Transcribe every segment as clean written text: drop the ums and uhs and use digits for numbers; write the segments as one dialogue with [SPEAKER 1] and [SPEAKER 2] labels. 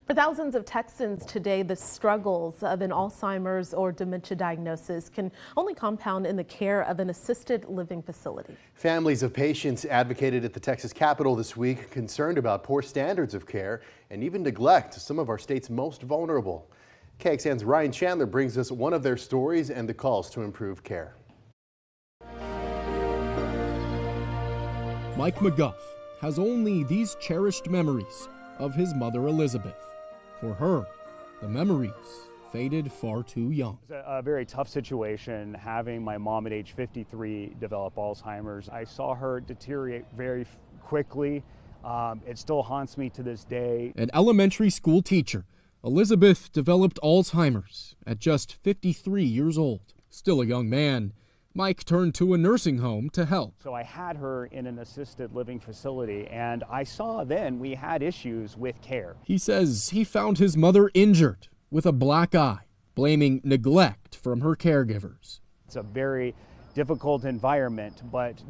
[SPEAKER 1] For thousands of Texans today, the struggles of an Alzheimer's or dementia diagnosis can only compound in the care of an assisted living facility.
[SPEAKER 2] Families of patients advocated at the Texas Capitol this week, concerned about poor standards of care and even neglect to some of our state's most vulnerable. KXAN's Ryan Chandler brings us one of their stories and the calls to improve care.
[SPEAKER 3] Mike McGuff has only these cherished memories of his mother Elizabeth. For her, the memories faded far too young.
[SPEAKER 4] It's a very tough situation having my mom at age 53 develop Alzheimer's. I saw her deteriorate very quickly. It still haunts me to this day.
[SPEAKER 3] An elementary school teacher, Elizabeth developed Alzheimer's at just 53 years old. Still a young man, Mike turned to a nursing home to help.
[SPEAKER 4] So I had her in an assisted living facility, and I saw then we had issues with care.
[SPEAKER 3] He says he found his mother injured with a black eye, blaming neglect from her caregivers.
[SPEAKER 4] It's a very difficult environment, but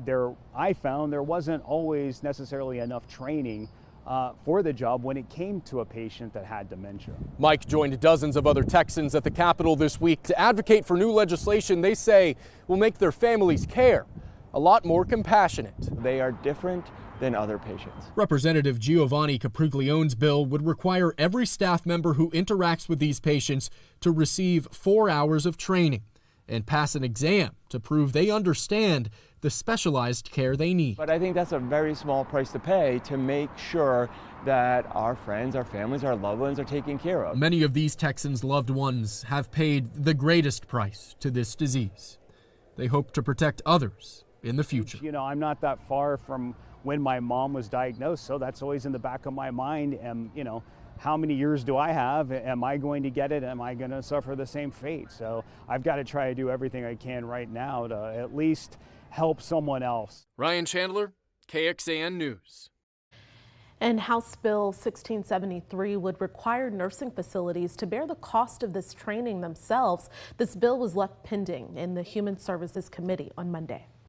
[SPEAKER 4] I found there wasn't always necessarily enough training for the job when it came to a patient that had dementia.
[SPEAKER 3] Mike joined dozens of other Texans at the Capitol this week to advocate for new legislation they say will make their families' care a lot more compassionate.
[SPEAKER 5] They are different than other patients.
[SPEAKER 3] Representative Giovanni Capriglione's bill would require every staff member who interacts with these patients to receive 4 hours of training and pass an exam to prove they understand the specialized care they need.
[SPEAKER 5] But I think that's a very small price to pay to make sure that our friends, our families, our loved ones are taken care of.
[SPEAKER 3] Many of these Texans' loved ones have paid the greatest price to this disease. They hope to protect others in the future.
[SPEAKER 4] You know, I'm not that far from when my mom was diagnosed, so that's always in the back of my mind. And, you know, how many years do I have? Am I going to get it? Am I going to suffer the same fate? So I've got to try to do everything I can right now to at least help someone else.
[SPEAKER 3] Ryan Chandler, KXAN News.
[SPEAKER 1] And House Bill 1673 would require nursing facilities to bear the cost of this training themselves. This bill was left pending in the Human Services Committee on Monday.